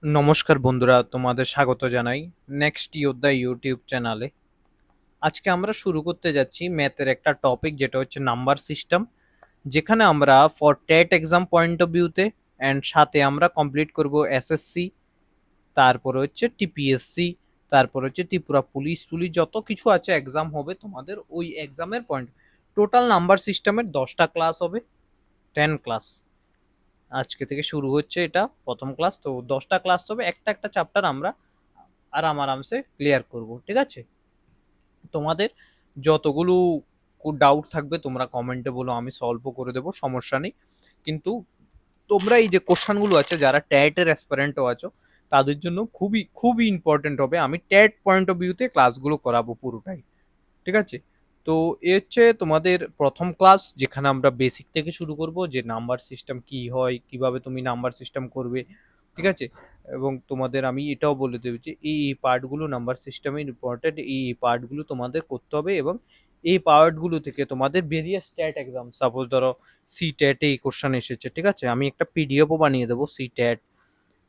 নমস্কার বন্ধুরা, তোমাদের স্বাগত জানাই নেক্সট ইয়োদ্ধা ইউটিউব চ্যানেলে। আজকে আমরা শুরু করতে যাচ্ছি ম্যাথের একটা টপিক, যেটা হচ্ছে নাম্বার সিস্টেম, যেখানে আমরা for TET exam point of ভিউতে অ্যান্ড সাথে আমরা কমপ্লিট করব এসএসসি, তারপরে হচ্ছে টিপিএসসি, তারপর হচ্ছে ত্রিপুরা পুলিশ পুলিশ যত কিছু আছে এক্সাম হবে তোমাদের, ওই এক্সামের পয়েন্ট। টোটাল নাম্বার সিস্টেমের 10টা ক্লাস হবে, 10 ক্লাস। আজকে থেকে শুরু হচ্ছে এটা প্রথম ক্লাস, তো 10টা ক্লাস হবে, একটা একটা চ্যাপ্টার আমরা আরামসে ক্লিয়ার করব, ঠিক আছে? তোমাদের যতগুলো ডাউট থাকবে তোমরা কমেন্টে বলো, আমি সলভও করে দেবো, সমস্যা নেই। কিন্তু তোমরা এই যে কোশ্চানগুলো আছে, যারা ট্যাটের অ্যাসপারেন্টও আছো, তাদের জন্য খুবই খুবই ইম্পর্টেন্ট হবে। আমি ট্যাট পয়েন্ট অফ ভিউতে ক্লাসগুলো করাবো পুরোটাই, ঠিক আছে? তো এ হচ্ছে তোমাদের প্রথম ক্লাস, যেখানে আমরা বেসিক থেকে শুরু করব, যে নাম্বার সিস্টেম কি হয়, কিভাবে তুমি নাম্বার সিস্টেম করবে, ঠিক আছে? এবং তোমাদের আমি এটাও বলে দেবো যে এই পার্টগুলো নাম্বার সিস্টেমের ইম্পর্টেন্ট, এই পার্টগুলো তোমাদের করতে হবে। এবং এই পার্টগুলো থেকে তোমাদের বেরিয়ে স্ট্যাট এক্সাম, সাপোজ ধরো সি ট্যাটে এই কোশ্চেন এসেছে, ঠিক আছে? আমি একটা পিডিএফও বানিয়ে দেবো, সি ট্যাট,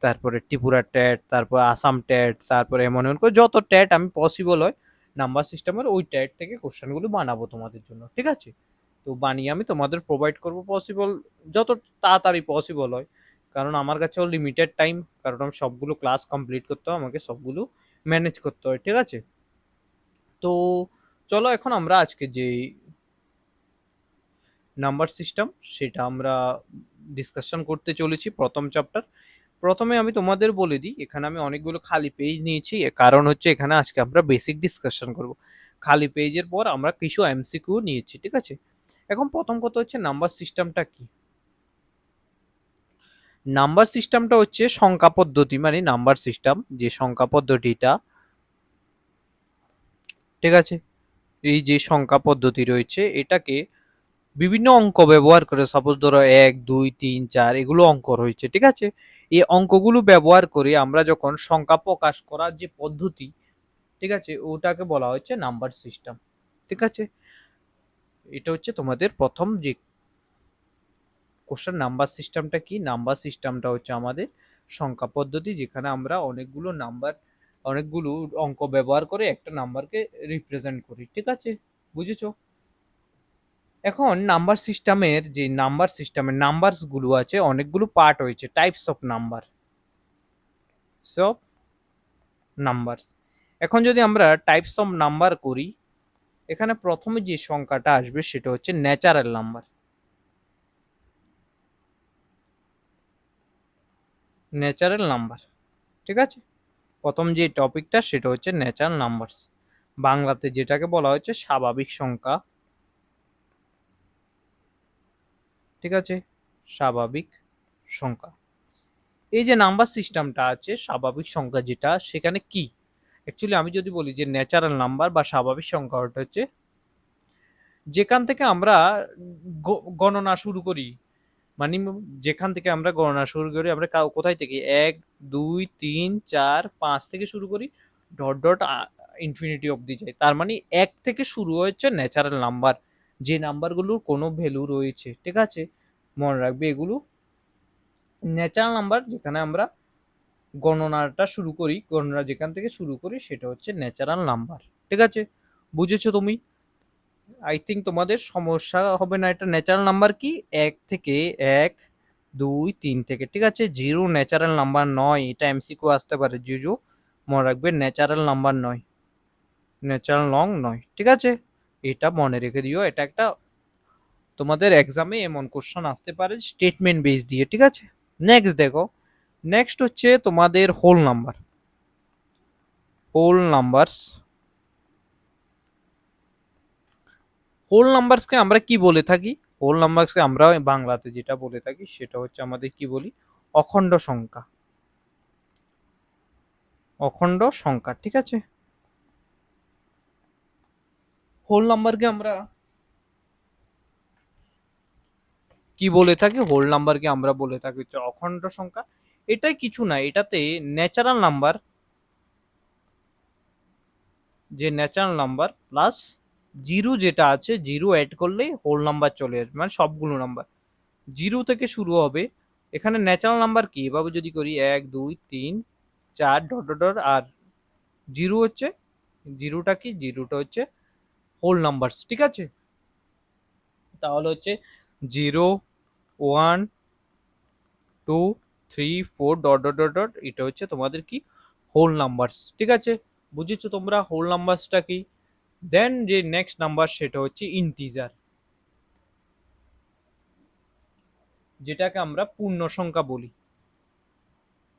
তারপরে ত্রিপুরা ট্যাট, তারপর আসাম ট্যাট, তারপরে এমন এমন করে যত ট্যাট আমি পসিবল হয় নাম্বার সিস্টেমের, ওই ট্যাট থেকে কোশ্চেনগুলো বানাবো তোমাদের জন্য, ঠিক আছে? তো বানিয়ে আমি তোমাদের প্রোভাইড করব পসিবল, যত তাড়াতাড়ি পসিবল হয়, কারণ আমার কাছেও লিমিটেড টাইম, কারণ আমি সবগুলো ক্লাস কমপ্লিট করতে হয়, আমাকে সবগুলো ম্যানেজ করতে হয়, ঠিক আছে? তো চলো এখন আমরা আজকে যে নাম্বার সিস্টেম সেটা আমরা ডিসকাশন করতে চলেছি, প্রথম চ্যাপ্টার। প্রথমে আমি তোমাদের বলে দিই, এখানে আমি অনেকগুলো খালি পেজ নিয়েছি, এর কারণ হচ্ছে এখানে আজকে আমরা বেসিক ডিসকাশন করব। খালি পেজের পর আমরা কিছু এমসিকিউ নিয়েছি, ঠিক আছে? এখন প্রথম কথা হচ্ছে নাম্বার সিস্টেমটা কি। নাম্বার সিস্টেমটা হচ্ছে সংখ্যা পদ্ধতি, মানে নাম্বার সিস্টেম যে সংখ্যা পদ্ধতিটা, ঠিক আছে? এই যে সংখ্যা পদ্ধতি রয়েছে, এটাকে বিভিন্ন অঙ্ক ব্যবহার করে, সাপোজ ধরো 1 2 3 4 এগুলো অঙ্ক রয়েছে, ঠিক আছে? এই অঙ্কগুলো ব্যবহার করে আমরা যখন সংখ্যা প্রকাশ করার যে পদ্ধতি, ঠিক আছে, ওটাকে বলা হচ্ছে নাম্বার সিস্টেম, ঠিক আছে? এটা হচ্ছে তোমাদের প্রথম যে কোশ্চেন, নাম্বার সিস্টেমটা কি। নাম্বার সিস্টেমটা হচ্ছে আমাদের সংখ্যা পদ্ধতি, যেখানে আমরা অনেকগুলো অঙ্ক ব্যবহার করে একটা নাম্বারকে রিপ্রেজেন্ট করি, ঠিক আছে? বুঝেছো? এখন নাম্বার সিস্টেমের নাম্বারস গুলো আছে, অনেকগুলো পার্ট হয়েছে, টাইপস অফ নাম্বার, সব নাম্বারস। এখন যদি আমরা টাইপস অফ নাম্বার করি, এখানে প্রথমে যে সংখ্যাটা আসবে সেটা হচ্ছে ন্যাচারাল নাম্বার। ন্যাচারাল নাম্বার, ঠিক আছে? প্রথম যে টপিকটা সেটা হচ্ছে ন্যাচারাল নাম্বারস, বাংলাতে যেটাকে বলা হচ্ছে স্বাভাবিক সংখ্যা, ঠিক আছে? স্বাভাবিক সংখ্যা। এই যে নাম্বার সিস্টেমটা আছে, স্বাভাবিক সংখ্যা যেটা, সেখানে কি অ্যাকচুয়ালি আমি যদি বলি যে ন্যাচারাল নাম্বার বা স্বাভাবিক সংখ্যা, ওটা হচ্ছে যেখান থেকে আমরা গণনা শুরু করি, মানে যেখান থেকে আমরা গণনা শুরু করি, আমরা কোথায় থেকে 1 2 3 4 5 থেকে শুরু করি, ডট ডট ইনফিনিটি অব্দি যাই, তার মানে 1 থেকে শুরু হচ্ছে ন্যাচারাল নাম্বার, যে নাম্বারগুলোর কোনো ভ্যালু রয়েছে, ঠিক আছে? মনে রাখবে এগুলো ন্যাচারাল নাম্বার, যেখানে আমরা গণনা যেখান থেকে শুরু করি সেটা হচ্ছে ন্যাচারাল নাম্বার, ঠিক আছে? বুঝেছো তুমি? আই থিঙ্ক তোমাদের সমস্যা হবে না। এটা ন্যাচারাল নাম্বার কি, 1 থেকে, 1 2 3 থেকে, ঠিক আছে? জিরো ন্যাচারাল নাম্বার নয়, এটা এমসিকিউ আসতে পারে, জিরো মনে রাখবে ন্যাচারাল নাম্বার নয়, ন্যাচারাল লং নয়, ঠিক আছে? এটা মনে রেখে দিও, এটা একটা তোমাদের এক্সামে এমন কোশ্চেন আসতে পারে স্টেটমেন্ট বেস দিয়ে, ঠিক আছে? নেক্সট দেখো, নেক্সট হচ্ছে তোমাদের whole number. Whole numbers, whole নাম্বারসকে আমরা কি বলে থাকি? হোল নাম্বারসকে আমরা বাংলাতে যেটা বলে থাকি সেটা হচ্ছে আমাদের কি বলি, অখণ্ড সংখ্যা, অখণ্ড সংখ্যা, ঠিক আছে? হোল নাম্বারকে আমরা কি বলে থাকি? হোল নাম্বারকে আমরা বলে থাকি হচ্ছে অখণ্ড সংখ্যা। এটাই কিছু না, এটাতে ন্যাচারাল নাম্বার, যে ন্যাচারাল নাম্বার প্লাস জিরো যেটা আছে, জিরো অ্যাড করলেই হোল নাম্বার চলে আসবে, মানে সবগুলো নাম্বার জিরো থেকে শুরু হবে, এখানে ন্যাচারাল নাম্বার কি, এভাবে যদি করি 1 2 3 4 ডট ডট ডট, আর জিরো হচ্ছে, জিরোটা কি, জিরোটা হচ্ছে হোল নাম্বারস, ঠিক আছে। তাহলে হচ্ছে 0 1 2 3 4 ডট ডট ডট ডট, এটা হচ্ছে তোমাদের কি হোল নাম্বারস, ঠিক আছে। বুঝেছো তোমরা হোল নাম্বারসটা কি। দেন যে নেক্সট নাম্বার সেটা হচ্ছে ইন্টিজার, যেটাকে আমরা পূর্ণ সংখ্যা বলি।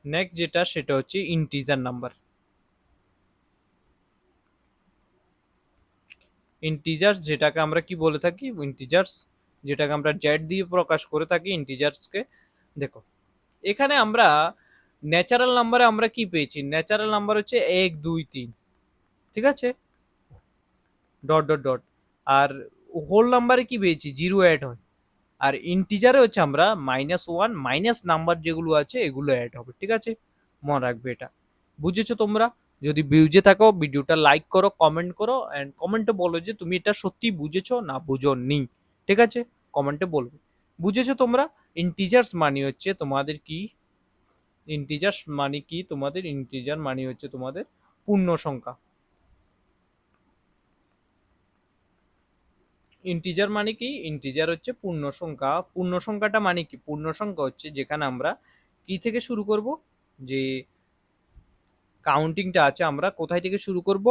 নেক্সট যেটা সেটা হচ্ছে ইন্টিজার নাম্বার। ইন্টিজার্স যেটাকে আমরা কি বলে থাকি, ইন্টিজার্স যেটাকে আমরা জেড দিয়ে প্রকাশ করে থাকি ইন্টিজার্সকে। দেখো এখানে আমরা ন্যাচারাল নাম্বারে আমরা কি পেয়েছি, ন্যাচারাল নাম্বার হচ্ছে 1 2 3, ঠিক আছে, ডট ডট ডট। আর হোল নাম্বারে কি পেয়েছি, জিরো অ্যাড হয়। আর ইন্টিজারে হচ্ছে আমরা -1 মাইনাস নাম্বার যেগুলো আছে এগুলো অ্যাড হবে, ঠিক আছে। মনে রাখবে এটা। বুঝেছো তোমরা। যদি বুঝে থাকো ভিডিওটা লাইক করো, কমেন্ট করো, অ্যান্ড কমেন্টে বলো যে তুমি এটা সত্যি বুঝেছো না বুঝো নি, ঠিক আছে। কমেন্টে বলবে। বুঝেছো তোমরা। ইন্টিজার্স মানে হচ্ছে তোমাদের কি, ইন্টিজার্স মানে কি তোমাদের, ইন্টিজার মানে হচ্ছে তোমাদের পূর্ণ সংখ্যা। ইন্টিজার মানে কি, ইন্টিজার হচ্ছে পূর্ণ সংখ্যা। পূর্ণ সংখ্যাটা মানে কি, পূর্ণ সংখ্যা হচ্ছে যেখানে আমরা কি থেকে শুরু করব, যে কাউন্টিংটা আছে আমরা কোথায় থেকে শুরু করব।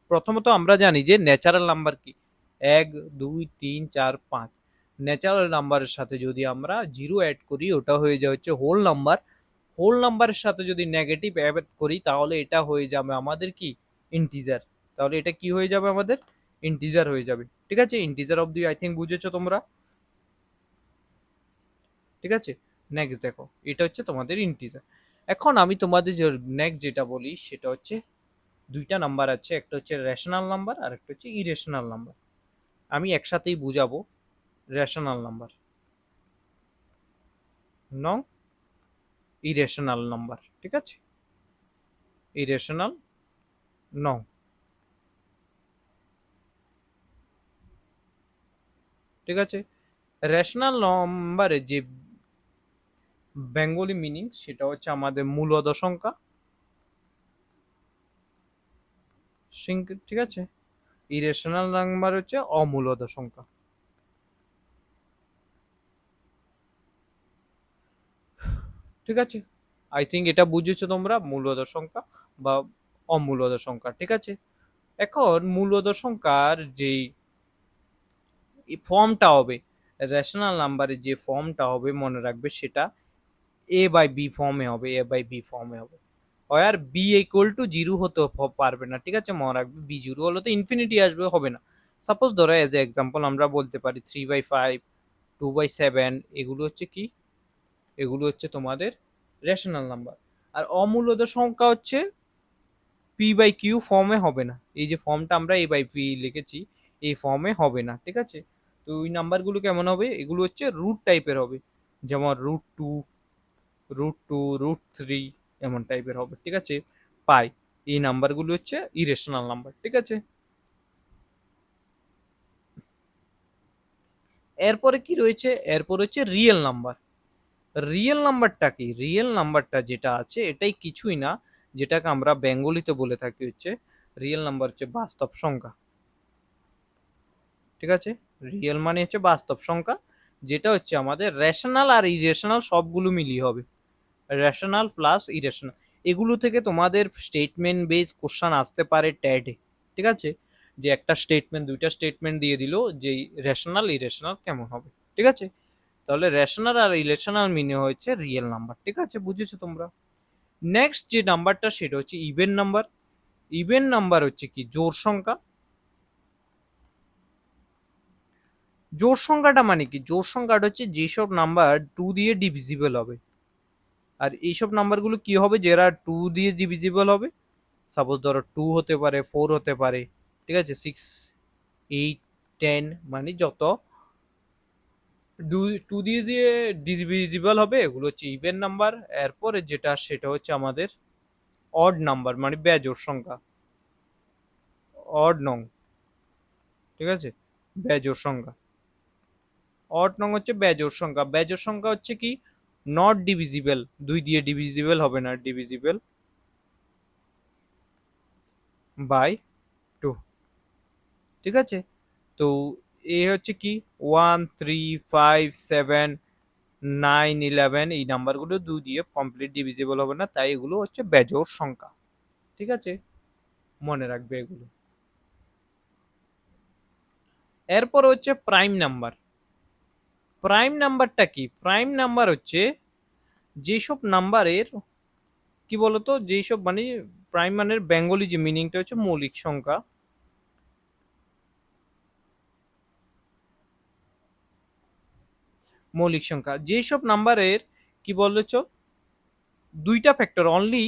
প্রথমত আমরা জানি যে ন্যাচারাল নাম্বার কি, 1 2 3 4 5। ন্যাচারাল নাম্বারের সাথে যদি আমরা জিরো অ্যাড করি ওটা হয়ে যায় হচ্ছে হোল নাম্বার। হোল নাম্বারের সাথে যদি নেগেটিভ অ্যাড করি তাহলে এটা হয়ে যাবে আমাদের কি, ইন্টিজার। তাহলে এটা কি হয়ে যাবে আমাদের, ইন্টিজার হয়ে যাবে, ঠিক আছে। ইন্টিজার অবধি আই থিঙ্ক বুঝেছো তোমরা, ঠিক আছে। নেক্সট দেখো, এটা হচ্ছে তোমাদের ইন্টিজার। এখন আমি তোমাদের যে নেক্সট যেটা বলি সেটা হচ্ছে দুইটা নাম্বার আছে, একটা হচ্ছে রেশনাল নাম্বার আর একটা হচ্ছে ইরেশনাল নাম্বার। আমি একসাথেই বুঝাবো। রেশনাল নাম্বার নং ইরেশনাল নাম্বার, ঠিক আছে। ইরেশনাল নং, ঠিক আছে। রেশনাল নাম্বারে যে বেঙ্গলি মিনিং সেটা হচ্ছে আমাদের মূলদ সংখ্যা, ঠিক আছে। ইরেশনাল নাম্বার হচ্ছে অমূলদ সংখ্যা, ঠিক আছে। আই থিঙ্ক এটা বুঝেছো তোমরা, মূলদ সংখ্যা বা অমূলদ সংখ্যা, ঠিক আছে। এখন মূলদ সংখ্যার যেই ফর্মটা হবে, রেশনাল নাম্বারের যে ফর্মটা হবে মনে রাখবে সেটা এ বাই বি ফর্মে হবে, এ বাই বি ফর্মে হবে। আর বি ইকুয়াল টু জিরো হতে পারবে না, ঠিক আছে। মনে রাখবে বি জিরো হলে তো ইনফিনিটি আসবে, হবে না। সাপোজ ধরো এজ এ এক্সাম্পল আমরা বলতে পারি 3/5 2/7, এগুলো হচ্ছে কি, এগুলো হচ্ছে তোমাদের রেশনাল নাম্বার। আর অমূলদ সংখ্যা হচ্ছে পি বাই কিউ ফর্মে হবে না। এই যে ফর্মটা আমরা এ বাই পি লিখেছি এই ফর্মে হবে না, ঠিক আছে। তো ওই নাম্বারগুলো কেমন হবে, এগুলো হচ্ছে রুট টাইপের হবে, যেমন √2 √2 √3 এমন টাইপের হবে, ঠিক আছে। পাই, এই নাম্বারগুলো হচ্ছে ইরেশনাল নাম্বার, ঠিক আছে। এরপরে কি রয়েছে, এরপর হচ্ছে রিয়েল নাম্বার। রিয়েল নাম্বারটা কি, রিয়েল নাম্বারটা যেটা আছে এটাই কিছুই না, যেটাকে আমরা বেঙ্গলিতে বলে থাকি হচ্ছে রিয়েল নাম্বার হচ্ছে বাস্তব সংখ্যা, ঠিক আছে। রিয়েল মানে হচ্ছে বাস্তব সংখ্যা, যেটা হচ্ছে আমাদের রেশনাল আর ইরেশনাল সবগুলো মিলিয়ে হবে। রেশনাল প্লাস ইরেশনাল, এগুলো থেকে তোমাদের স্টেটমেন্ট বেস কোশ্চান আসতে পারে ট্যাডে, ঠিক আছে। যে একটা স্টেটমেন্ট দুইটা স্টেটমেন্ট দিয়ে দিল যে রেশনাল ইরেশনাল কেমন হবে, ঠিক আছে। তাহলে রেশনাল আর ইরেশনাল মিনে হচ্ছে রিয়েল নাম্বার, ঠিক আছে। বুঝেছো তোমরা। নেক্সট যে নাম্বারটা সেটা হচ্ছে ইভেন নাম্বার। ইভেন নাম্বার হচ্ছে কি, জোড় সংখ্যা। জোড় সংখ্যাটা মানে কি, জোড় সংখ্যাটা হচ্ছে যেসব নাম্বার টু দিয়ে ডিভিজিবল হবে। আর এইসব নাম্বারগুলো কি হবে, যারা টু দিয়ে ডিভিজিবল হবে, সাপোজ ধরো 2 হতে পারে, 4 হতে পারে, ঠিক আছে, 6 8 10, মানে যত টু দিয়ে যে ডিভিজিবল হবে এগুলো হচ্ছে ইভেন নাম্বার। এরপরে যেটা সেটা হচ্ছে আমাদের অড নাম্বার, মানে বেজোড় সংখ্যা, অড নং, ঠিক আছে, বেজোড় সংখ্যা। অড নং হচ্ছে বেজোড় সংখ্যা। বেজোড় সংখ্যা হচ্ছে কি, নট ডিভিজিবল, 2 দিয়ে ডিভিজিবল হবে না, ডিভিজিবল বাই 2। ঠিক আছে, তো এ হচ্ছে কি 1 3 5 7 9 11, এই নাম্বারগুলো 2 দিয়ে কমপ্লিট ডিভিজিবল হবে না, তাই এগুলো হচ্ছে বেজোড় সংখ্যা। ঠিক আছে, মনে রাখবে এগুলো। এরপর হচ্ছে প্রাইম নাম্বার। প্রাইম নাম্বারটা কি? প্রাইম নাম্বার হচ্ছে যেসব নাম্বারের কি বলতো, যেসব মানে প্রাইম মানের বেঙ্গলি যে মিনিংটা হচ্ছে মৌলিক সংখ্যা। মৌলিক সংখ্যা যেসব নাম্বারের কি বলেছ দুইটা ফ্যাক্টর, অনলি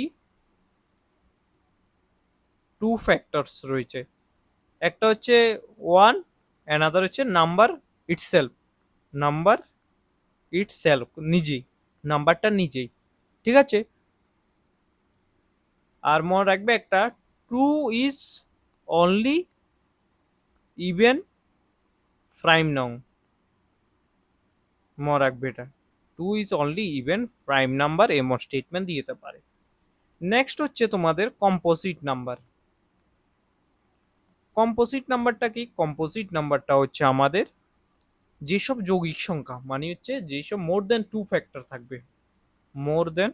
2 ফ্যাক্টরস রয়েছে। একটা হচ্ছে 1, অ্যানাদার হচ্ছে নাম্বার ইটসেলফ। নাম্বার ইটসেলফ নিজেই, নাম্বারটা নিজেই। ঠিক আছে, আর মনে রাখবে একটা, two is only even prime নাউন। মনে রাখবে এটা, two is only even prime number, এমন স্টেটমেন্ট দিতে পারে। নেক্সট হচ্ছে তোমাদের কম্পোজিট নাম্বার। কম্পোজিট নাম্বারটা কি? কম্পোজিট নাম্বারটা হচ্ছে আমাদের যেসব যৌগিক সংখ্যা, মানে হচ্ছে যেসব মোর দেন 2 ফ্যাক্টর থাকবে, মোর দেন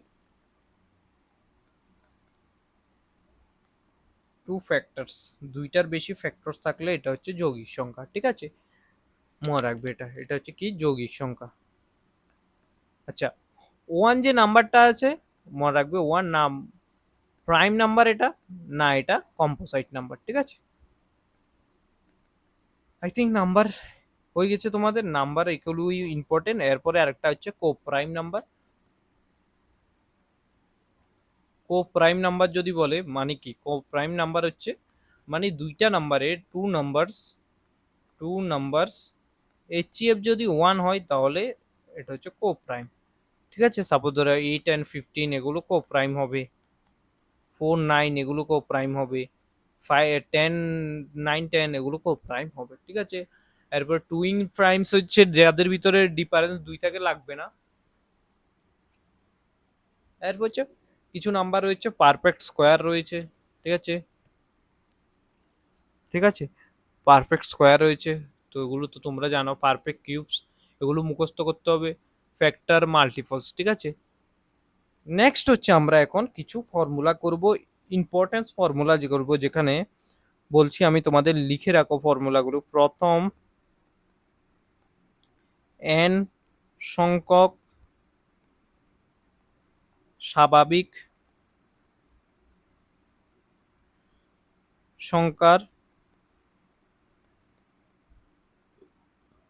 2 ফ্যাক্টরস, দুইটার বেশি ফ্যাক্টরস থাকলে এটা হচ্ছে যৌগিক সংখ্যা। ঠিক আছে, মনে রাখবে এটা, এটা হচ্ছে কি যৌগিক সংখ্যা। আচ্ছা, ওয়ান যে নাম্বারটা আছে, মনে রাখবে ওয়ান নাম প্রাইম নাম্বার এটা না, এটা কম্পোজিট নাম্বার। ঠিক আছে, আই থিঙ্ক নাম্বার হয়ে গেছে তোমাদের। নাম্বার এগুলোই ইম্পর্টেন্ট। এরপরে আরেকটা হচ্ছে কো প্রাইম নাম্বার। কো প্রাইম নাম্বার যদি বলে মানে কি, কো প্রাইম নাম্বার হচ্ছে মানে দুইটা নাম্বারের টু নাম্বারস এইচএফ যদি 1 হয় তাহলে এটা হচ্ছে কো প্রাইম। ঠিক আছে, সাপোজ ধরো 8 and 15 এগুলো কো প্রাইম হবে, 4 9 এগুলো কো প্রাইম হবে, 5 10 9 10 এগুলো কো প্রাইম হবে। ঠিক আছে, এরপর টুইন প্রাইমস হচ্ছে যাদের ভিতরে ডিফারেন্স 2 থেকে লাগবে না। এরপর হচ্ছে কিছু নাম্বার রয়েছে পারফেক্ট স্কোয়ার রয়েছে। ঠিক আছে, ঠিক আছে, পারফেক্ট স্কোয়ার রয়েছে, তো এগুলো তো তোমরা জানো। পারফেক্ট কিউবস এগুলো মুখস্থ করতে হবে, ফ্যাক্টর মাল্টিপলস। ঠিক আছে, নেক্সট হচ্ছে আমরা এখন কিছু ফর্মুলা করব, ইম্পর্টেন্স ফর্মুলা যে করব, যেখানে বলছি আমি তোমাদের লিখে রাখো ফর্মুলাগুলো। প্রথম এন সংখ্যক স্বাভাবিক সংখ্যার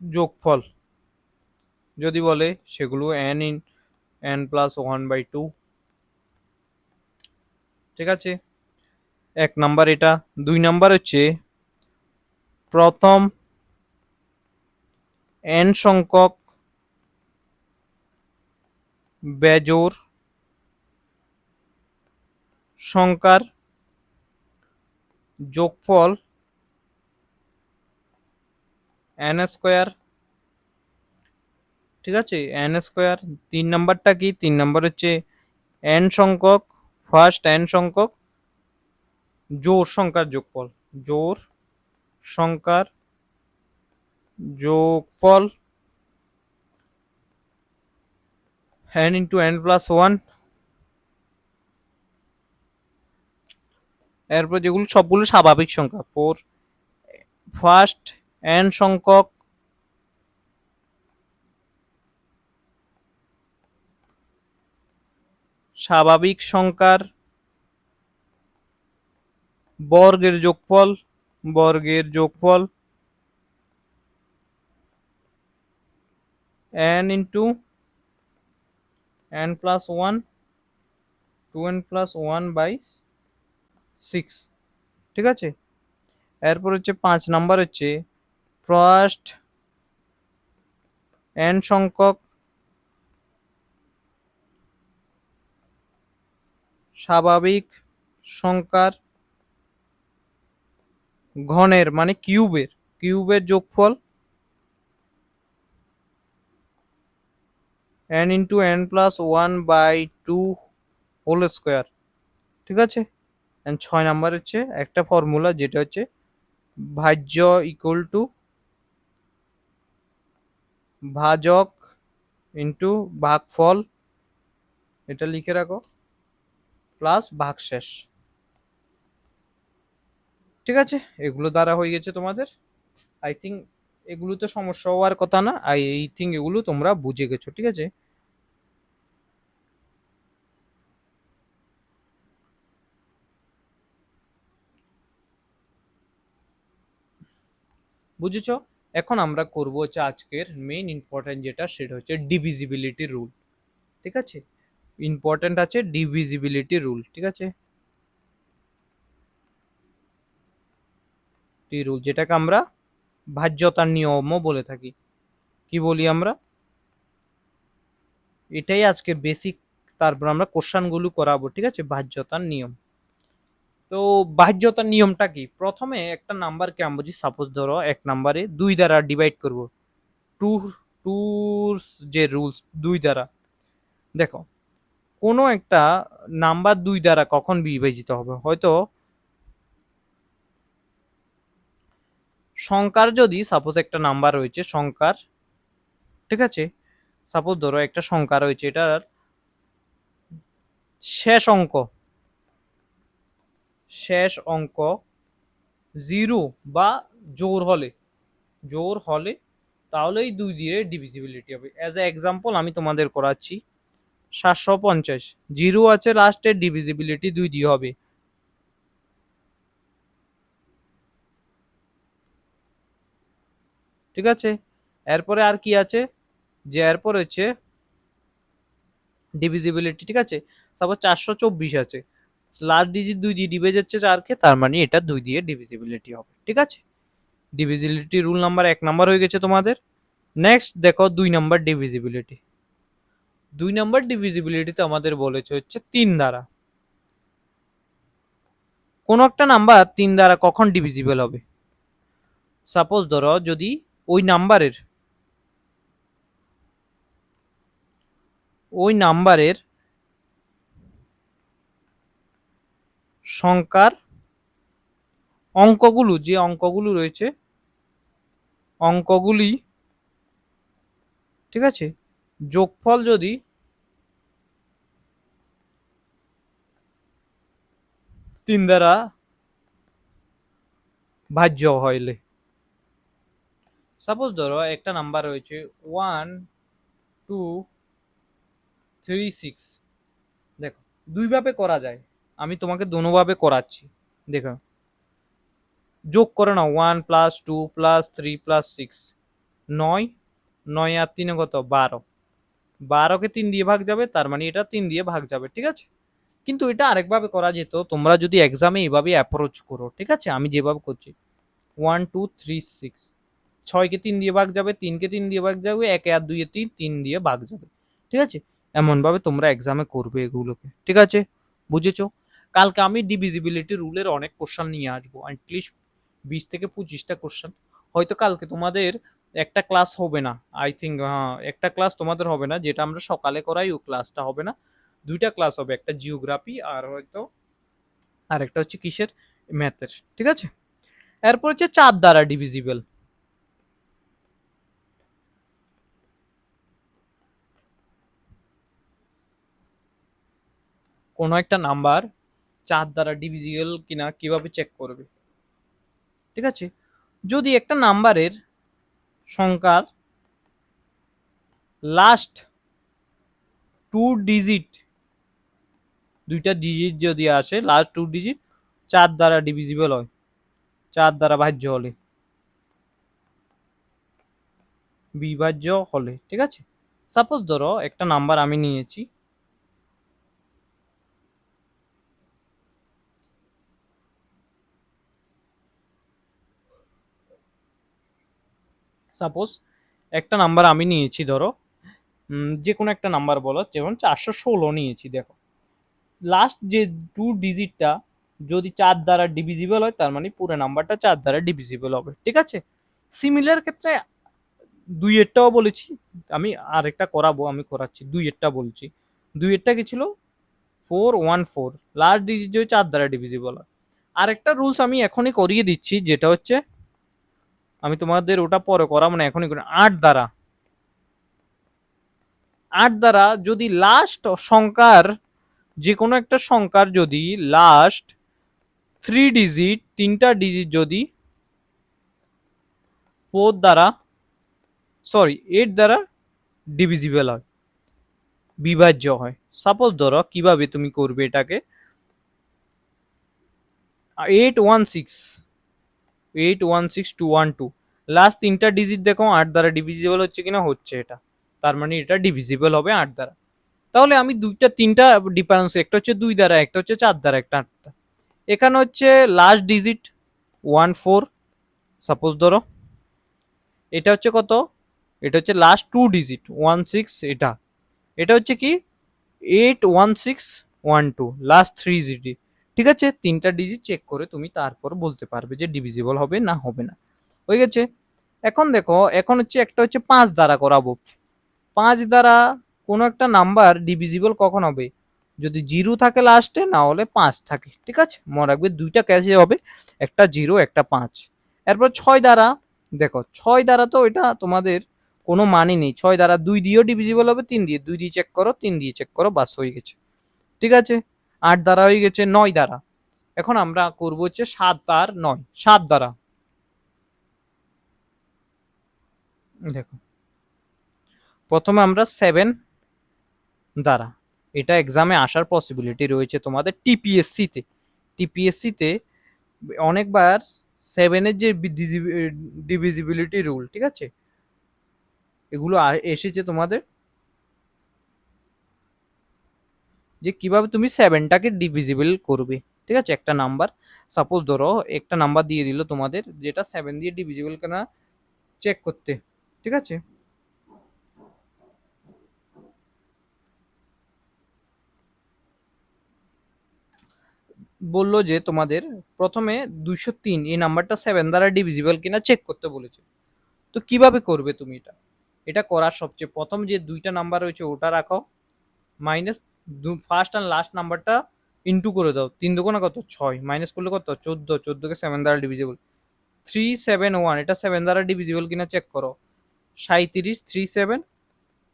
যোগফল যদি বলে সেগুলো এন প্লাস 1/2। ঠিক আছে, এক নাম্বার এটা। দুই নাম্বার হচ্ছে প্রথম এন সংখ্যক বেজোড় সংখ্যার যোগফল এন স্কোয়ার। ঠিক আছে, এন স্কোয়ার। তিন নাম্বারটা কি? তিন নাম্বার হচ্ছে এন সংখ্যক, ফার্স্ট এন সংখ্যক জোড় সংখ্যার যোগফল, জোড় সংখ্যার যোগফল এন ইন্টু এন প্লাস 1। এরপর যেগুলো সবগুলো স্বাভাবিক সংখ্যা, ফোর ফার্স্ট এন সংখ্যক স্বাভাবিক সংখ্যার বর্গের যোগফল, বর্গের যোগফল N into N plus 1, 2n plus 1/6। ঠিক আছে, এরপর হচ্ছে 5 নাম্বার হচ্ছে ফার্স্ট এন সংখ্যক স্বাভাবিক সংখ্যার ঘনের মানে কিউবের, কিউবের যোগফল n into n plus 1/2 whole square, ঠিক আছে। অ্যান্ড 6 নাম্বার হচ্ছে একটা ফর্মুলা যেটা হচ্ছে ভাজ্য ইকুয়াল টু ভাজক ইন্টু ভাগফল, এটা লিখে রাখো, প্লাস ভাগশেষ, ঠিক আছে। এগুলো দ্বারা হয়ে গেছে তোমাদের। আই থিঙ্ক এগুলোতে সমস্যা হওয়ার কথা না, আই থিঙ্ক এগুলো তোমরা বুঝে গেছো, ঠিক আছে। বুঝেছ। এখন আমরা করব হচ্ছে আজকের মেইন ইম্পর্টেন্ট যেটা, সেটা হচ্ছে ডিভিজিবিলিটি রুল, ঠিক আছে। ইম্পর্টেন্ট আছে ডিভিজিবিলিটি রুল, ঠিক আছে। টি রুল যেটাকে আমরা ভাজ্যতার নিয়মও বলে থাকি। কি বলি আমরা? এটাই আজকে বেসিক, তারপর আমরা কোশ্চানগুলো করাবো, ঠিক আছে। ভাজ্যতার নিয়ম। তো বাহ্যতার নিয়মটা কি? প্রথমে একটা নাম্বারকে আমরা যদি সাপোজ ধরো এক নাম্বারে 2 দ্বারা ডিভাইড করব, টু টুর যে রুলস 2 দ্বারা, দেখো কোনো একটা নাম্বার 2 দ্বারা কখন বিভাজিত হবে? হয়তো সংখ্যার, যদি সাপোজ একটা নাম্বার রয়েছে সংখ্যার, ঠিক আছে। সাপোজ ধরো একটা সংখ্যা রয়েছে, এটার শেষ অঙ্ক, শেষ অঙ্ক 0 বা জোর হলে, জোর হলে তাহলেই 2 দিয়ে ডিভিজিবিলিটি হবে। অ্যাজ এ এক্সাম্পল আমি তোমাদের করাচ্ছি, 750 জিরো আছে লাস্টে, ডিভিজিবিলিটি 2 দিয়ে হবে, ঠিক আছে। এরপরে আর কি আছে, যে এরপর হচ্ছে ডিভিজিবিলিটি, ঠিক আছে। সাপোজ 424 আছে, লাস্ট ডিজিট 2 দিয়ে ডিভাইড হচ্ছে 4কে, তার মানে এটা 2 দিয়ে ডিভিজিবিলিটি হবে, ঠিক আছে। ডিভিজিবিলিটি রুল নাম্বার 1 নাম্বার হয়ে গেছে তোমাদের। নেক্সট দেখো 2 নাম্বার ডিভিজিবিলিটি। 2 নাম্বার ডিভিজিবিলিটিতে আমাদের বলেছে হচ্ছে 3 দ্বারা। কোন একটা নাম্বার 3 দ্বারা কখন ডিভিজিবল হবে? সাপোজ ধরো যদি ওই নাম্বারের, ওই নাম্বারের সংখ্যার অঙ্কগুলো, যে অঙ্কগুলো রয়েছে অঙ্কগুলি, ঠিক আছে, যোগফল যদি 3 দ্বারা ভাজ্য হইলে, সাপোজ ধরো একটা নাম্বার রয়েছে 1236, দেখো 2 ভাবে করা যায়, আমি তোমাকে দোনোভাবে করাচ্ছি। দেখো যোগ করে নাও, 1 প্লাস 2 প্লাস 3 প্লাস 6, 9, 9 আর 3 কত? 12, 12কে 3 দিয়ে ভাগ যাবে, তার মানে এটা 3 দিয়ে ভাগ যাবে, ঠিক আছে। কিন্তু এটা আরেকভাবে করা যেত, তোমরা যদি এক্সামে এইভাবে অ্যাপ্রোচ করো, ঠিক আছে, আমি যেভাবে করছি 1236, 6কে 3 দিয়ে ভাগ যাবে, 3কে 3 দিয়ে ভাগ যাবে, 1 আর 2 এ 3, 3 দিয়ে ভাগ যাবে, ঠিক আছে। এমন ভাবে তোমরা এক্সামে করবে এগুলোকে, ঠিক আছে। বুঝেছো? কালকে আমি ডিভিজিবিলিটি রুলের অনেক কোশ্চেন নিয়ে আসবো, অ্যাটলিস্ট 20 থেকে 25টা কোশ্চেন। হয়তো কালকে তোমাদের একটা ক্লাস হবে না, আই থিঙ্ক, হ্যাঁ একটা ক্লাস তোমাদের হবে না, যেটা আমরা সকালে করাই ও ক্লাসটা হবে না। 2টা ক্লাস হবে, একটা জিওগ্রাফি আর হয়তো আর একটা হচ্ছে কিসের, ম্যাথের, ঠিক আছে। এরপর হচ্ছে 4 দ্বারা ডিভিজিবল। কোনো একটা নাম্বার 4 দ্বারা ডিভিজিবল কিনা কিভাবে চেক করবে? ঠিক আছে, যদি একটা নাম্বারের সংখ্যার লাস্ট 2 ডিজিট, 2টা ডিজিট যদি আসে, লাস্ট 2 ডিজিট 4 দ্বারা ডিভিজিবল হয়, 4 দ্বারা ভাজ্য হলে, বিভাজ্য হলে, ঠিক আছে। সাপোজ ধরো একটা নাম্বার আমি নিয়েছি, সাপোজ একটা নাম্বার আমি নিয়েছি, ধরো যে কোনো একটা নাম্বার বলো, যেমন 416 নিয়েছি। দেখো লাস্ট যে 2 ডিজিটটা যদি 4 দ্বারা ডিভিজিবল হয়, তার মানে পুরো নাম্বারটা 4 দ্বারা ডিভিজিবল হবে, ঠিক আছে। সিমিলার ক্ষেত্রে দুইয়েরটাও বলেছি, আমি আরেকটা করাবো, আমি করাচ্ছি। দুইয়েরটা বলছি, দুইয়েরটা কি ছিল? 414, লাস্ট ডিজিট যে 4 দ্বারা ডিভিজিবল হয়। আরেকটা রুলস আমি এখনই করিয়ে দিচ্ছি, যেটা হচ্ছে আমি তোমাদের ওটা পরে করাবো না, এখনই করি। 8 দ্বারা, 8 দ্বারা যদি লাস্ট সংখ্যার, যে কোনো একটা সংখ্যার যদি লাস্ট 3 ডিজিট, তিনটা ডিজিট যদি 4 দ্বারা, সরি 8 দ্বারা ডিভিজিবল হয়, বিভাজ্য হয়। সাপোজ ধরো কিভাবে তুমি করবে এটাকে, 816, 816,212, লাস্ট তিনটা ডিজিট দেখো 8 দ্বারা ডিভিজিবল হচ্ছে কিনা, হচ্ছে। এটা তার মানে এটা ডিভিজিবল হবে 8 দ্বারা। তাহলে আমি দুইটা তিনটা ডিফারেন্স, একটা হচ্ছে 2 দ্বারা, একটা হচ্ছে 4 দ্বারা, একটা 8 দ্বারা। এখানে হচ্ছে লাস্ট ডিজিট 14, সাপোজ ধরো। এটা হচ্ছে কত? এটা হচ্ছে লাস্ট 2 ডিজিট 16, এটা এটা হচ্ছে কি 81612, লাস্ট 3 ডিজিট। ঠিক আছে, তিনটা ডিজিট চেক করে তুমি তারপর বলতে পারবে যে ডিভিজিবল হবে না হবে না। হয়ে গেছে। এখন দেখো, এখন হচ্ছে একটা হচ্ছে 5 দ্বারা করাবো। 5 দ্বারা কোনো একটা নাম্বার ডিভিজিবল কখন হবে? যদি 0 থাকে লাস্টে, না হলে 5 থাকে। ঠিক আছে, মনে রাখবে দুইটা ক্যাশে হবে, একটা 0 একটা 5। এরপর 6 দ্বারা, দেখো 6 দ্বারা তো এটা তোমাদের কোনো মানই নেই। 6 দ্বারা 2 দিয়েও ডিভিজিবল হবে, 3 দিয়ে, 2 দিয়ে চেক করো, 3 দিয়ে চেক করো, বাস হয়ে গেছে। ঠিক আছে, 8 দ্বারা হয়ে গেছে। 9 দ্বারা, এখন আমরা করবো হচ্ছে 7 আর 9। 7 দ্বারা, দেখো প্রথমে আমরা 7 দ্বারা, এটা এক্সামে আসার পসিবিলিটি রয়েছে তোমাদের টিপিএসসি তে। টিপিএসসি তে অনেকবার 7 এর যে ডিভিজিবিলিটি রুল, ঠিক আছে, এগুলো এসেছে তোমাদের, যে কিভাবে তুমি 7টাকে ডিভিজিবল করবে। ঠিক আছে, একটা নাম্বার, সাপোজ ধরো একটা নাম্বার দিয়ে দিল তোমাদের, যেটা 7 দিয়ে ডিভিজিবল কিনা চেক করতে। ঠিক আছে, বললো যে তোমাদের প্রথমে 203 এই নাম্বারটা 7 দ্বারা ডিভিজিবল কিনা চেক করতে বলেছে। তো কিভাবে করবে তুমি এটা? এটা করার সবচেয়ে প্রথম যে দুইটা নাম্বার রয়েছে ওটা রাখো, মাইনাস ফার্স্ট আর লাস্ট নাম্বারটা ইন্টু করে দাও। 3 দুগুণে কত? 6, মাইনাস করলে কত? 14, 14কে 7 দ্বারা ডিভিজিবল। 371, এটা 7 দ্বারা ডিভিজিবল কিনা চেক করো। 37, 37,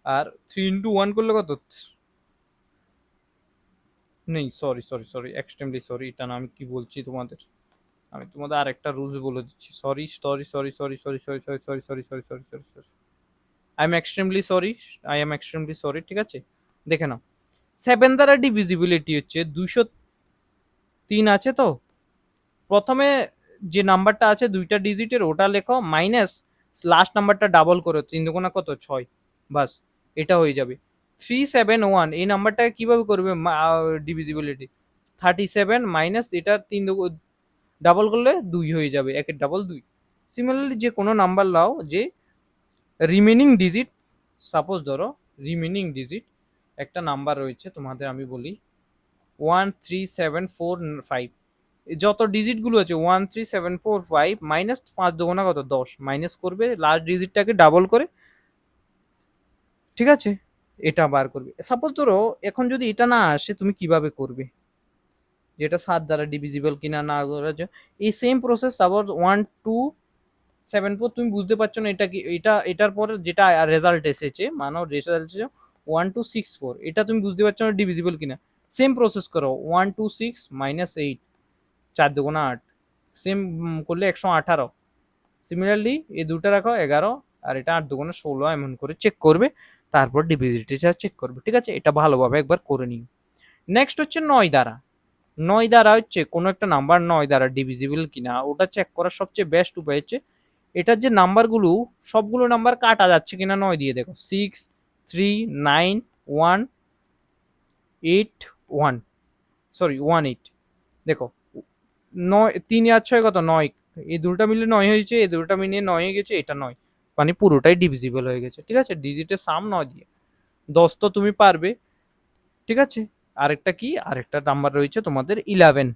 আর 3 ইন্টু 1 করলে কত? নেই, sorry sorry sorry, extremely sorry, এটা না, আমি কি বলছি তোমাদের, আমি তোমাদের আরেকটা রুলস বলে দিচ্ছি। Sorry sorry sorry sorry sorry sorry sorry sorry sorry sorry sorry sorry sorry, I am extremely sorry, I am extremely sorry. ঠিক আছে, দেখে নাও। 7 দ্বারা ডিভিজিবিলিটি হচ্ছে 203 আছে তো, প্রথমে যে নাম্বারটা আছে দুইটা ডিজিটের ওটা লেখো, মাইনাস লাস্ট নাম্বারটা ডাবল করো, 3 দুগুণা কত? 6, বাস এটা হয়ে যাবে। 371 এই নাম্বারটাকে কিভাবে করবে ডিভিজিবিলিটি? 37 মাইনাস এটা 3 ডাবল করলে 2 হয়ে যাবে, একের ডাবল 2। সিমিলারলি যে কোনো নাম্বার লাও, যে রিমেনিং ডিজিট, সাপোজ ধরো রিমেনিং ডিজিট একটা নাম্বার রয়েছে তোমাদের, আমি বলি 13745, যত ডিজিটগুলো আছে 13745 মাইনাস 5 দুগুণা কত? 10, মাইনাস করবে লাস্ট ডিজিটটাকে ডাবল করে। ঠিক আছে, এটা বার করবে। সাপোজ ধরো এখন যদি এটা না আসে, তুমি কিভাবে করবে? যেটা 7 দ্বারা ডিভিজিবল কিনা না করার জন্য এই সেম প্রসেস। সাপোজ 1274, তুমি বুঝতে পারছো না এটা কি, এটা এটার পরে যেটা রেজাল্ট এসেছে, মানো রেজাল্ট এসেছে 1264, এটা তুমি বুঝতে পারছো না ডিভিজিবল কিনা, সেম প্রসেস করো। 126 মাইনাস 8, 4 দুগুণা 8, সেম করলে 118। সিমিলারলি এই দুটো রাখো 11, আর এটা 8 দুগুণা 16, এমন করে চেক করবে, তারপর ডিভিজিবিলিটিটা চেক করবে। ঠিক আছে, এটা ভালোভাবে একবার করে নিও। নেক্সট হচ্ছে 9 দ্বারা। 9 দ্বারা হচ্ছে কোনো একটা নাম্বার 9 দ্বারা ডিভিজিবল কিনা ওটা চেক করার সবচেয়ে বেস্ট উপায় হচ্ছে, এটার যে নাম্বারগুলো, সবগুলো নাম্বার কাটা যাচ্ছে কিনা 9 দিয়ে দেখো। 6, 3, 9, 1, 8, 1, সরি 1, 8, দেখো 9, 3 আর 6 কত? 9, এই দুটোটা মিলে 9 হয়েছে, এই দুটোটা মিলিয়ে 9 হয়ে গেছে, এটা 9, মানে পুরোটাই ডিভিজিবল হয়ে গেছে। ঠিক আছে, ডিজিটের সাম 9 দিয়ে 10 তো তুমি পারবে। ঠিক আছে, আরেকটা কি, আরেকটা নাম্বার রয়েছে তোমাদের 11।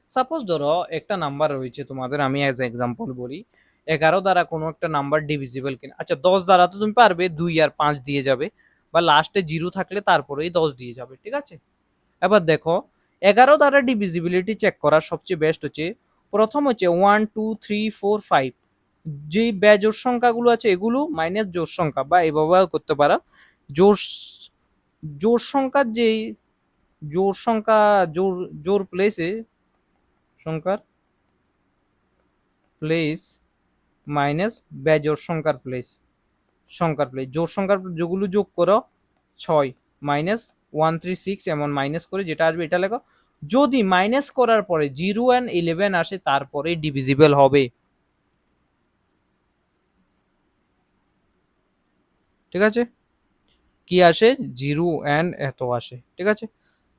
সাপোজ ধরো একটা নাম্বার রয়েছে তোমাদের, আমি অ্যাজ এক্সাম্পল বলি, 11 দ্বারা কোনো একটা নাম্বার ডিভিজিবল কিনা। আচ্ছা 10 দ্বারা তো তুমি পারবে, 2 আর 5 দিয়ে যাবে, বা লাস্টে জিরো থাকলে তারপরেই 10 দিয়ে যাবে, ঠিক আছে। এবার দেখো 11 দ্বারা ডিভিজিবিলিটি চেক করার সবচেয়ে বেস্ট হচ্ছে, প্রথম হচ্ছে 1 2 3 4 5, যেই বেজোড় সংখ্যাগুলো আছে এগুলো মাইনাস জোড় সংখ্যা, বা এভাবেও করতে পারো। জোড় জোড় সংখ্যার যেই জোড় সংখ্যা, জোড় জোড় প্লেসে সংখ্যার প্লেস মাইনাস বেজোড় সংখ্যার প্লেস জোড় সংখ্যার যেগুলো যোগ করো 6 মাইনাস 136 এমন মাইনাস করে যেটা আসবে এটা লেখো। যদি মাইনাস করার পরে 0 অ্যান্ড 11 আসে তারপরে ডিভিজিবল হবে, ঠিক আছে। কি আসে? 0 অ্যান্ড এত আসে, ঠিক আছে।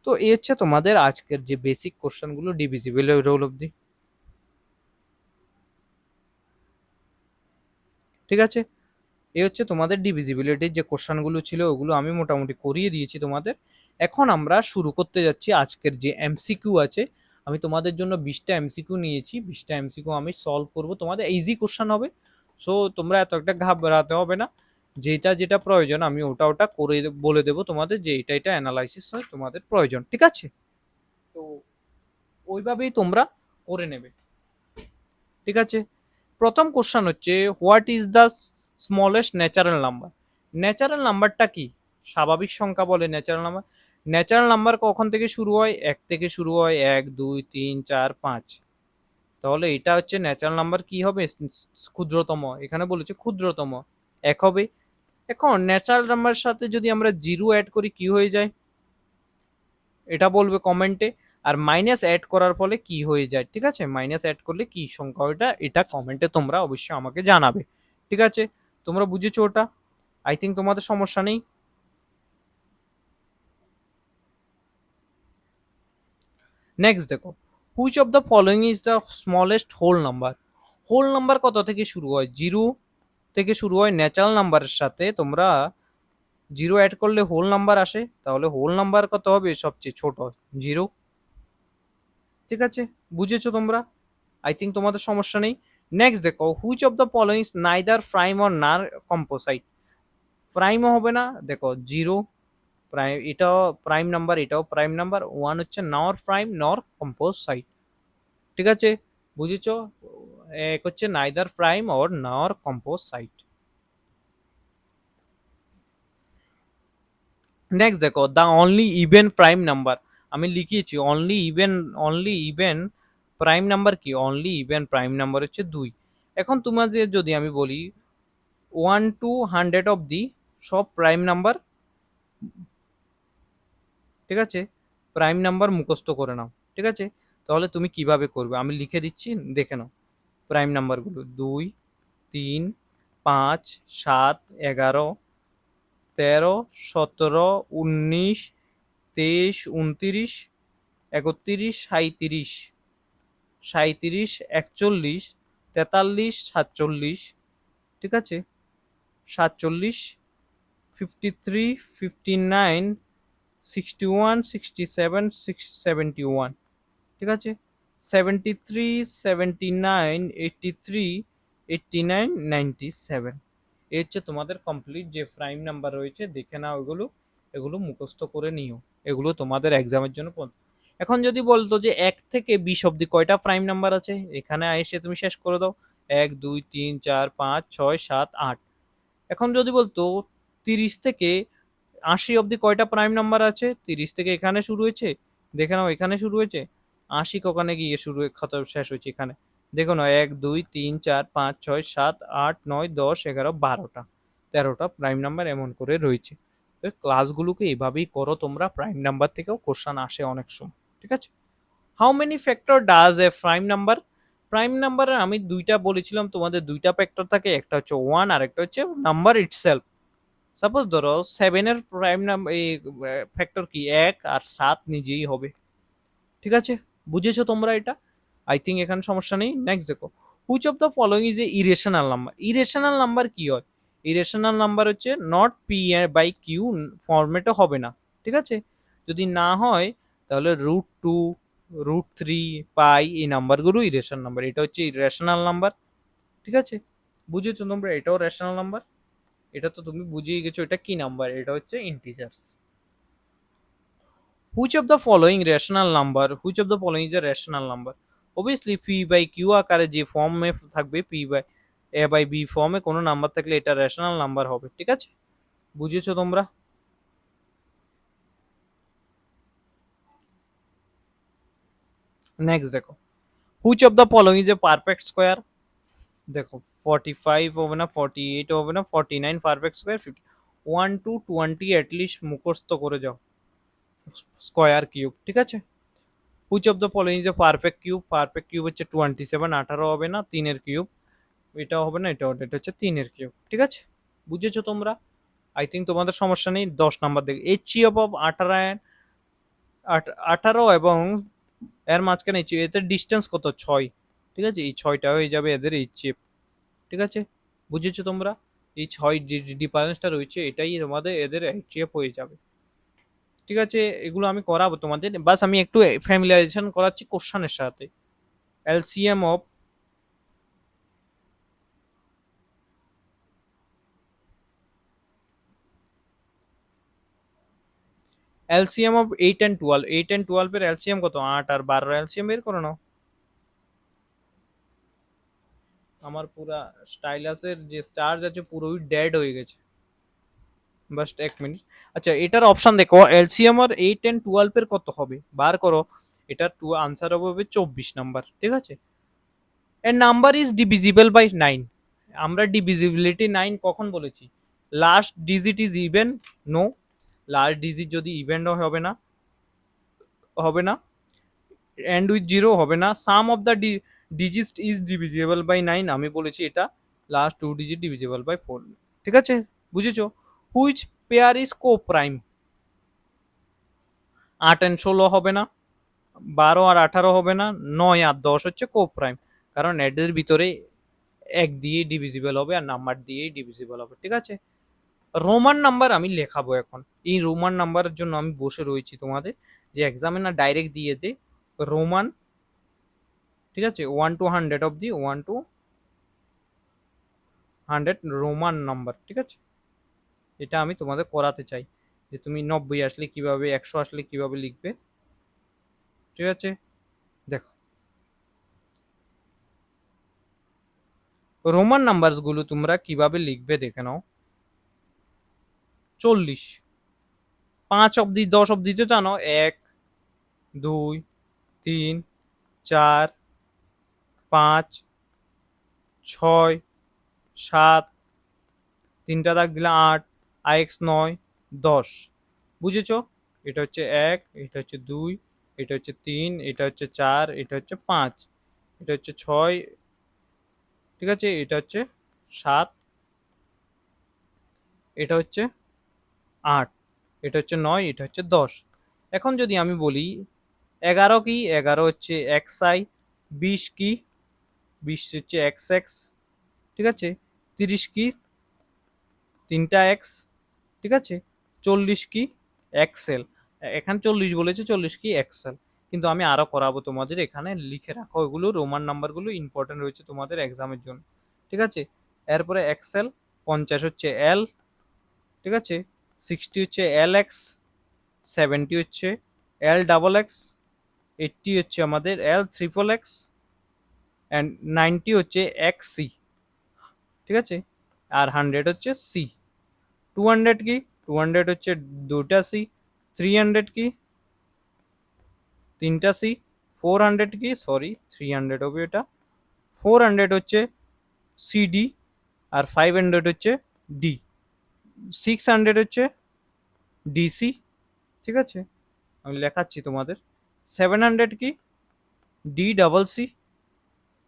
তো এই হচ্ছে তোমাদের আজকের যে বেসিক কোশ্চেনগুলো ডিভিজিবল রোল অবধি, ঠিক আছে। এই হচ্ছে তোমাদের ডিভিজিবিলিটির যে কোশ্চেনগুলো ছিল ওগুলো আমি মোটামুটি করিয়ে দিয়েছি তোমাদের। এখন আমরা শুরু করতে যাচ্ছি আজকের যে এমসিকিউ আছে। আমি তোমাদের জন্য 20টা এমসিকিউ নিয়েছি, 20টা এমসিকিউ আমি সলভ করব, তোমাদের ইজি কোশ্চেন হবে। সো তোমরা এত একটা ঘাবড়াতে হবে না, যেটা যেটা প্রয়োজন আমি ওটা ওটা করে বলে দেবো তোমাদের, যে এটা এটা অ্যানালাইসিস হয় তোমাদের প্রয়োজন, ঠিক আছে। তো ওইভাবেই তোমরা করে নেবে, ঠিক আছে। প্রথম কোশ্চেন হচ্ছে, what is the smallest natural number. Natural নাম্বারটা কি? স্বাভাবিক সংখ্যা বলে ন্যাচারাল নাম্বার। ন্যাচারাল নাম্বার কখন থেকে শুরু হয়? 1 থেকে শুরু হয়, 1 2 3 4 5। তাহলে এটা হচ্ছে ন্যাচারাল নাম্বার, কি হবে? ক্ষুদ্রতম, এখানে বলেছে ক্ষুদ্রতম 1 হবে। এখন ন্যাচারাল নাম্বারের সাথে যদি আমরা জিরো অ্যাড করি কি হয়ে যায় এটা বলবে কমেন্টে। আর মাইনাস অ্যাড করার ফলে কি হয়ে যায়, ঠিক আছে, মাইনাস অ্যাড করলে কি সংখ্যা ওটা, এটা কমেন্টে তোমরা অবশ্যই আমাকে জানাবে, ঠিক আছে। তোমরা বুঝেছো ওটা? আই থিঙ্ক তোমাদের সমস্যা নেই। নেক্সট দেখো, which of the following is the smallest whole number. Whole number কত থেকে শুরু হয়? 0 থেকে শুরু হয়। ন্যাচারাল নাম্বারের সাথে তোমরা জিরো অ্যাড করলে হোল নাম্বার আসে, তাহলে হোল নাম্বার কত হবে? সবচেয়ে ছোট 0, ঠিক আছে। বুঝেছো তোমরা? আই থিঙ্ক তোমাদের সমস্যা নেই। নেক্সট দেখো, which of the following neither prime or নার কম্পোসাইট। প্রাইমও হবে না, দেখো 0 প্রাইম, এটাও প্রাইম নাম্বার, এটাও প্রাইম নাম্বার। 1 হচ্ছে নর প্রাইম নর কম্পোসাইট, ঠিক আছে। বুঝেছো? এক হচ্ছে neither prime or nor composite. Next দেখো, the only even prime number. আমি লিখিয়েছি অনলি ইভেন প্রাইম নাম্বার কি? অনলি ইভেন প্রাইম নাম্বার হচ্ছে 2। এখন তোমাদের যদি আমি বলি 1 to 100 অব্দি সব প্রাইম নাম্বার, ঠিক আছে, প্রাইম নাম্বার মুখস্থ করে নাও, ঠিক আছে। তাহলে তুমি কিভাবে করবে আমি লিখে দিচ্ছি, দেখে নাও। প্রাইম নাম্বারগুলো 2 3 5 7 11 13 17 19 23 29 31 37 37 41 43 47, ঠিক আছে, 47 53 59 61 67 71, ঠিক আছে, 73 79 83 89 97। এই হচ্ছে তোমাদের কমপ্লিট যে প্রাইম নাম্বার রয়েছে, দেখে নাও এগুলো, এগুলো মুখস্থ করে নিও, এগুলো তোমাদের এক্সামের জন্য এখন যদি বলতো যে 1 থেকে 20 অব্দি কয়টা প্রাইম নাম্বার আছে, এখানে এসে তুমি শেষ করে দাও। 1 2 3 4 5 6 7 8। এখন যদি বলতো 30 থেকে 80 অব্দি কয়টা প্রাইম নাম্বার আছে, 30 থেকে এখানে শুরু হয়েছে, দেখে নাও এখানে শুরু হয়েছে, 80 ওখানে গিয়ে শুরু খতম শেষ হয়েছে এখানে। দেখো না, 1 2 3 4 5 6 7 8 9 10 11 12টা 13টা প্রাইম নাম্বার এমন করে রয়েছে। তো ক্লাসগুলোকে এভাবেই করো তোমরা, প্রাইম নাম্বার থেকেও কোশ্চান আসে অনেক সময়, ঠিক আছে। How many factor does a prime number. Prime নাম্বারের আমি দুইটা বলেছিলাম তোমাদের, দুইটা ফ্যাক্টর থাকে, একটা হচ্ছে 1 আর একটা হচ্ছে নাম্বার ইটসেলফ। সাপোজ ধরো 7-এর প্রাইম নাম্বার এই ফ্যাক্টর কি? 1 আর 7 নিজেই হবে, ঠিক আছে। বুঝেছো তোমরা এটা? আই থিঙ্ক এখানে সমস্যা নেই। নেক্সট দেখো, which of the following is A irrational number. Irrational number কি হয়? ইরেশনাল নাম্বার হচ্ছে নট পি বাই কিউ ফরম্যাটে হবে না, ঠিক আছে। যদি না হয় তাহলে √2 √3, পাই, এই নাম্বারগুলো ইরেশনাল নাম্বার। এটা হচ্ছে ইরেশনাল নাম্বার, ঠিক আছে? বুঝেছো তোমরা? এটাও রেশনাল নাম্বার। এটা তো তুমি বুঝিয়ে গেছো এটা কি নাম্বার, এটা হচ্ছে integers. Which of the following rational number, which of the following is a rational number? Obviously p by q আকারে যে ফর্মে থাকবে, p by a by b ফর্মে কোনো নাম্বার থাকলে এটা রেশনাল নাম্বার হবে, ঠিক আছে? বুঝেছো তোমরা? নেক্সট দেখো, which of the following is A perfect square? দেখো 45 হবে না, 48 হবে না, 49 পারফেক্ট স্কোয়ার, 50, 1 to 20 অ্যাটলিস্ট মুখস্থ করে যাও স্কোয়ার কিউব, ঠিক আছে? Which of the following is A perfect cube? Perfect cube হচ্ছে 27, 18 হবে না, 3-এর কিউব, এটাও হবে না, এটা হচ্ছে 3-এর কিউব, ঠিক আছে? বুঝেছো তোমরা? আই থিঙ্ক তোমাদের সমস্যা নেই। 10 নাম্বার দেখে, এইচসিএফ অফ 18 এবং এর মাঝখানে এদের ডিস্টেন্স কত? 6, ঠিক আছে? এই 6টা হয়ে যাবে এদের এইচসিএফ, ঠিক আছে? বুঝেছো তোমরা? এই 6 ডিফারেন্সটা রয়েছে, এটাই তোমাদের এদের এইচসিএফ হয়ে যাবে, ঠিক আছে? এগুলো আমি করাবো তোমাদের, বাস আমি একটু ফ্যামিলাইজেশন করাচ্ছি কোশ্চানের সাথে। LCM of LCM of 8 and 12, 8 and 12 এর এলসিএম কত? 8 আর 12 এলসিএম বের করে নাও। আমার পুরা স্টাইলাসের যে চার্জ আছে পুরোই ডেড হয়ে গেছে, বাস 1 মিনিট। আচ্ছা, এটার অপশন দেখো, এলসিএম আর 8 and 12 এর কত হবে বার করো। এটার আনসার হবে 24 নাম্বার, ঠিক আছে? A number is divisible by 9। আমরা ডিভিজিবিলিটি 9 কখন বলেছি? Last digit is even, no. Last digit যদি ইভেন হবে না, হবে না। এন্ড উইথ জিরো হবে না। Sum of the digit is divisible by 9, আমি বলেছি এটা লাস্ট 2 ডিজিট ডিভিজিবল বাই 4, ঠিক আছে? বুঝেছো? Which pair is co prime? 8 and 16 হবে না, 12 আর 18 হবে না, 9 আর 10 হচ্ছে কো প্রাইম, কারণ এদের ভিতরে এক দিয়ে ডিভিজিবল হবে আর নাম্বার দিয়েই ডিভিজিবল হবে, ঠিক আছে? রোমান নাম্বার আমি লেখাবো এখন। এই রোমান নাম্বারের জন্য আমি বসে রয়েছি তোমাদের, যে এক্সামে না ডাইরেক্ট দিয়ে দে রোমান, ঠিক আছে? 1 to 100 অব্দি, 1 to 100 রোমান নাম্বার, ঠিক আছে? এটা আমি তোমাদের করাতে চাই, যে তুমি 90 আসলে কিভাবে, 100 আসলে কিভাবে লিখবে, ঠিক আছে? দেখো, রোমান নাম্বারস গুলো তোমরা কিভাবে লিখবে দেখে নাও। 40, 5 অব্দি, 10 অব্দি তো জানো, 1, 2, 3, 4, 5, 6, 7, তিনটা দাগ দিলে 8, আইএক্স 9, 10। বুঝেছো? এটা হচ্ছে 1, এটা হচ্ছে 2, এটা হচ্ছে 3, এটা হচ্ছে 4, এটা হচ্ছে 5, এটা হচ্ছে 6, ঠিক আছে? এটা হচ্ছে 7, এটা হচ্ছে 8, এটা হচ্ছে 9, এটা হচ্ছে 10। এখন যদি আমি বলি 11 কি? 11 হচ্ছে এক্সআই। 20 কি? 20 হচ্ছে এক্স এক্স, ঠিক আছে? 30 কি? 3টা এক্স, ঠিক আছে? 40 কি? এক্সেল। এখানে 40 বলেছে, 40 কি? এক্সেল। কিন্তু আমি আরো করাবো তোমাদের, এখানে লিখে রাখো, এগুলো রোমান নাম্বারগুলো ইম্পর্টেন্ট রয়েছে তোমাদের এক্সামের জন্য, ঠিক আছে? এরপরে এক্সেল। 50 হচ্ছে এল, ঠিক আছে? 60 হচ্ছে এল এক্স, 70 হচ্ছে এল ডাবল এক্স, 80 হচ্ছে আমাদের এল ট্রিপল এক্স, অ্যান্ড 90 হচ্ছে এক্স সি, ঠিক আছে? আর 100 হচ্ছে সি। 200 কি? 200 হচ্ছে 2টা সি। 300 কি? 3টা সি। 400 কি? সরি, 300 হবে এটা। 400 হচ্ছে সিডি, আর 500 হচ্ছে ডি। 600 হচ্ছে ডিসি, ঠিক আছে? আমি লেখাচ্ছি তোমাদের। 700 কি? D double C.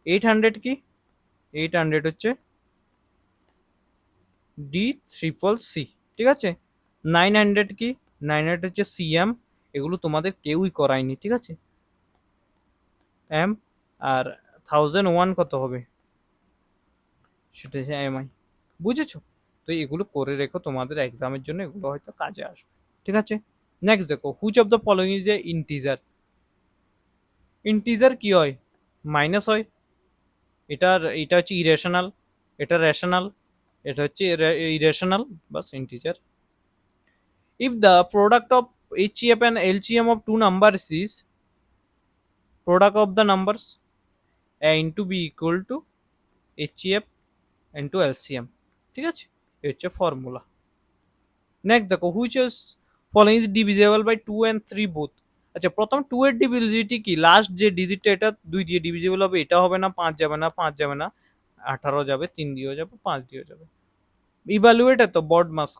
800 কি? 800 হচ্ছে ডি ট্রিপল সি, ঠিক আছে? 900 কি? 900 হচ্ছে সিএম। এগুলো তোমাদের কেউই করায়নি, ঠিক আছে? এম। আর 1001 কত হবে? সেটা হচ্ছে এমআই। বুঝেছো? তো এগুলো করে রেখো, তোমাদের এক্সামের জন্য এগুলো হয়তো কাজে আসবে, ঠিক আছে? নেক্সট দেখো, which of the following is A integer? Integer কি হয়? মাইনাস হয়। এটা হচ্ছে ইরেশনাল, এটা রেশনাল, এটা হচ্ছে irrational, bus integer. If the product of HCF and LCM of two numbers is product of the numbers a into b equal to HCF into LCM, ঠিক আছে? এই হচ্ছে ফর্মুলা। নেক্সট দেখো, which is following is divisible by 2 and 3 both. আচ্ছা, প্রথম 2 এর divisibility কি? Last যে ডিজিটটা এটা 2 দিয়ে ডিভিজিবল হবে, এটা হবে না, 5 যাবে না, 5 যাবে না, 18 যাবে, 3 দিয়েও যাবে, 5 দিয়েও যাবে। ইভালুয়েট এত বড মাস,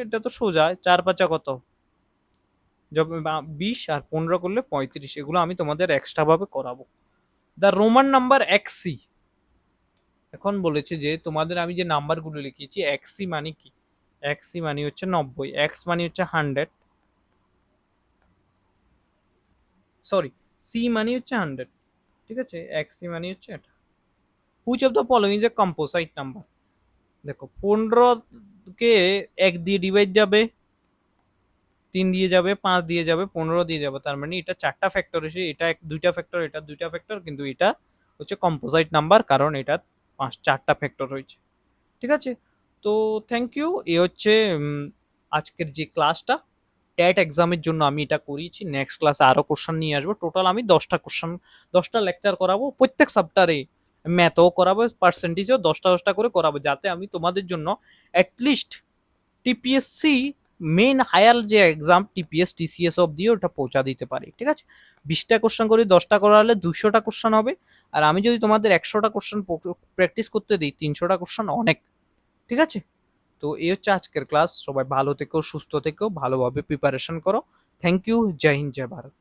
এটা তো সোজা, 4 5 কত? যবে 20 আর 15 করলে 35, এগুলো আমি তোমাদের এক্সট্রা ভাবে করাবো। দ্য রোমান নাম্বার এক্সি। এখন বলেছে যে তোমাদের আমি যে নাম্বারগুলো লিখেছি, এক্সি মানে কি? এক্সি মানে হচ্ছে 90, এক্স মানে হচ্ছে 100, সরি, সি মানে হচ্ছে 100, ঠিক আছে? এক্সি মানে হচ্ছে এটা। Which of the following is A কম্পোসাইট number. দেখো, 15 কে 1 দিয়ে ডিভাইড যাবে, 3 দিয়ে যাবে, 5 দিয়ে যাবে, 15 দিয়ে যাবে, তার মানে এটা 4টা ফ্যাক্টর এসে, এটা 2টা ফ্যাক্টর, এটা 2টা ফ্যাক্টর, কিন্তু এটা হচ্ছে কম্পোজাইট নাম্বার, কারণ এটা 4টা ফ্যাক্টর হয়েছে, ঠিক আছে? তো থ্যাংক ইউ। এ হচ্ছে আজকের যে ক্লাসটা, ট্যাট এক্সামের জন্য আমি এটা করিয়েছি। নেক্সট ক্লাসে আরও কোশ্চেন নিয়ে আসবো। টোটাল আমি 10টা কোশ্চেন, 10টা লেকচার করাবো প্রত্যেক সপ্তাহে। ম্যাথও করাবো, পার্সেন্টেজও 10টা 10টা করে করাবো, যাতে আমি তোমাদের জন্য অ্যাটলিস্ট টিপিএসসি মেইন হায়ার যে এক্সাম টিপিএস টিসিএস অবধি ওটা পৌঁছা দিতে পারি, ঠিক আছে? 20টা কোশ্চেন করে 10টা করালে 200টা কোশ্চেন হবে। আর আমি যদি তোমাদের 100টা কোশ্চেন প্র্যাকটিস করতে দিই, 300টা কোশ্চেন অনেক, ঠিক আছে? তো এই হচ্ছে আজকের ক্লাস। সবাই ভালো থেকো, সুস্থ থেকো, ভালোভাবে প্রিপারেশন করো। Thank you. জয় হিন্দ, জয় ভারত।